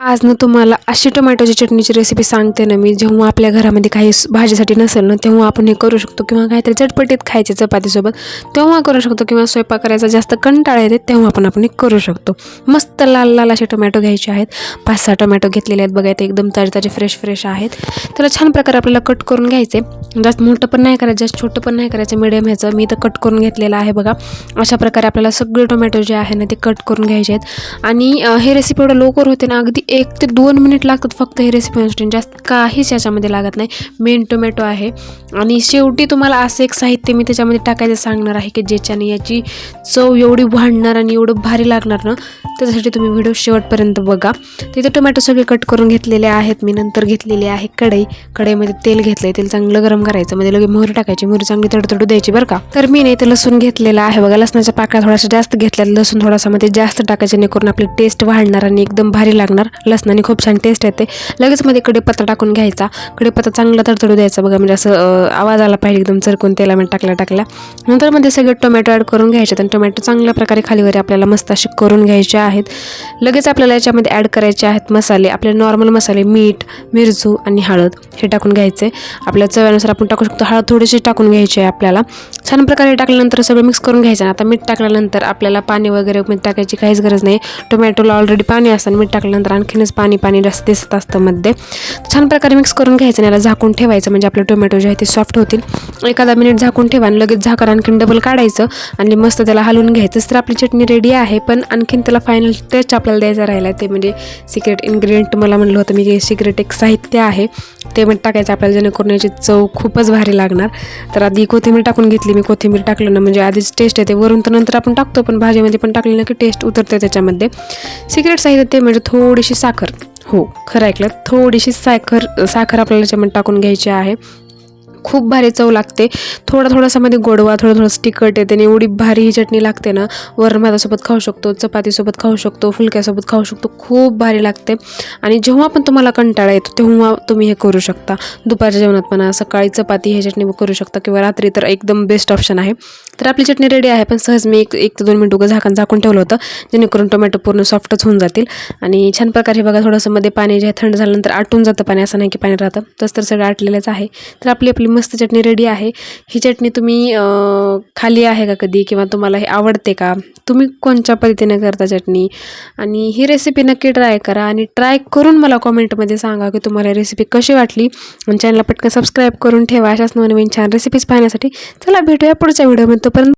आज ना तुम्हाला अशी टोमॅटोची चटणीची रेसिपी सांगते ना मी. जेव्हा आपल्या घरामध्ये काही भाजीसाठी नसेल ना तेव्हा आपण हे करू शकतो, किंवा काहीतरी चटपटीत खायचे चपातीसोबत तेव्हा करू शकतो, किंवा स्वयंपाक करायचा जास्त कंटाळा येते तेव्हा आपण हे करू शकतो. मस्त लाल लाल असे टोमॅटो घ्यायचे आहेत. 5-6 टोमॅटो घेतलेले आहेत बघा. ते एकदम ताजे ताजे फ्रेश आहेत. त्याला छान प्रकारे आपल्याला कट करून घ्यायचे. जास्त मोठं पण नाही करायचं, जास्त छोटं पण नाही करायचं, मिडियम ह्याचं मी इथं कट करून घेतलेलं आहे बघा. अशा प्रकारे आपल्याला सगळे टोमॅटो जे आहे ना ते कट करून घ्यायचे आहेत. आणि हे रेसिपी एवढं लवकर होते ना, अगदी 1 ते 2 मिनिट लागतात फक्त हे रेसिपी होण्यासाठी. जास्त काहीच याच्यामध्ये लागत नाही. मेन टोमॅटो आहे. आणि शेवटी तुम्हाला असं एक साहित्य मी त्याच्यामध्ये टाकायचं सांगणार आहे की ज्याच्याने याची चव एवढी वाढणार आणि एवढं भारी लागणार ना. त्याच्यासाठी तुम्ही व्हिडिओ शेवटपर्यंत बघा. तिथे टोमॅटो सगळे कट करून घेतलेले आहेत मी. नंतर घेतलेली आहे कढईमध्ये तेल घेतलंय. तेल चांगलं गरम करायचं, मध्ये लगे मोहरी टाकायची. मोहरी चांगली तडतडू द्यायची बरं का. तर मी नाही तर लसूण घेतलेला आहे बघा. लसणाच्या पाकळ्या थोडासा जास्त घेतल्या. लसूण थोडासा मध्ये जास्त टाकायचे, जेणेकरून आपली टेस्ट वाढणार आणि एकदम भारी लागणार. लसणाने खूप छान टेस्ट येते. लगेच मध्ये कढीपत्ता टाकून घ्यायचा. कढीपत्ता चांगला तडतडू द्यायचा बघा. म्हणजे असं आवाज आला पाहिजे एकदम चरकून तेलामध्ये टाकल्या. नंतर मध्ये सगळे टोमॅटो ॲड करून घ्यायचे. आणि टोमॅटो चांगल्या प्रकारे खालीवर आपल्याला मस्त असे करून घ्यायचे आहेत. लगेच आपल्याला याच्यामध्ये ॲड करायचे आहेत मसाले. आपले नॉर्मल मसाले, मीठ, मिरचू आणि हळद हे टाकून घ्यायचे. आपल्या चवीनुसार आपण टाकू शकतो. हळद थोडीशी टाकून घ्यायची आहे आपल्याला. छान प्रकारे टाकल्यानंतर सगळं मिक्स करून घ्यायचं. आता मीठ टाकल्यानंतर आपल्याला पाणी वगैरे टाकायची काहीच गरज नाही. टोमॅटोला ऑलरेडी पाणी असतं आणि मीठ टाकल्यानंतर आणखीनच पाणी जास्त दिसत असतं मध्ये. छान प्रकारे मिक्स करून घ्यायचं आणि याला झाकून ठेवायचं, म्हणजे आपले टोमॅटो जे आहे ते सॉफ्ट होतील. एखादा मिनिट झाकून ठेवा आणि लगेच झाकण आणखीन डबल काढायचं आणि मस्त त्याला हलवून घ्यायचं. तर आपली चटणी रेडी आहे. पण आणखीन त्याला फायनल टेस्ट आपल्याला द्यायचा राहिला, ते म्हणजे सिक्रेट इन्ग्रेडियंट मला म्हणलं होतं मी, सिक्रेट एक साहित्य आहे ते टाकायचं आपल्याला, जेणेकरून याची चव खूपच भारी लागणार. तर आधी कोथिंबीर टाकून घेतली मी. कोथिंबीर टाकलं ना म्हणजे आधीच टेस्ट येते. वरून तर नंतर आपण टाकतो, पण भाजीमध्ये पण टाकली ना की टेस्ट उतरते त्याच्यामध्ये. सिक्रेट साहित्य ते म्हणजे थोडीशी साखर. हो, खरं ऐकलं, थोडीशी साखर आपल्याला याच्यामध्ये टाकून घ्यायची आहे. खूप भारी चव लागते. थोडासा मध्ये गोडवा, थोडंसं तिखट येते आणि एवढी भारी ही चटणी लागते ना. वरण भातासोबत खाऊ शकतो, चपातीसोबत खाऊ शकतो, फुलक्यासोबत खाऊ शकतो. खूप भारी लागते. आणि जेव्हा पण तुम्हाला कंटाळा येतो तेव्हा तुम्ही हे करू शकता. दुपारच्या जेवणात पण, सकाळी चपाती हे चटणी करू शकता, किंवा रात्री तर एकदम बेस्ट ऑप्शन आहे. तर आपली चटणी रेडी आहे. पण सहज मी 1 ते 2 मिनिट झाकून ठेवलं होतं, जेणेकरून टोमॅटो पूर्ण सॉफ्टच होऊन जातील. आणि छान प्रकारे बघा, थोडंसं मध्ये पाणी जे थंड झाल्यानंतर आटून जातं पाणी, असं नाही की पाणी राहतं. तर सगळं आटलेलंच आहे. तर आपली मस्त चटणी रेडी आहे. ही चटणी तुम्ही खाली आहे का कधी, किंवा तुम्हाला हे आवडते का, तुम्ही कोणत्या पद्धतीने करता चटणी. आणि ही रेसिपी नक्की ट्राय करा. आणि ट्राय करून मला कॉमेंटमध्ये सांगा की तुम्हाला रेसिपी कशी वाटली. आणि चॅनलला पटकन सबस्क्राईब करून ठेवा अशाच नवीन छान रेसिपीज पाहण्यासाठी. चला भेटूया पुढच्या व्हिडिओमध्ये. तोपर्यंत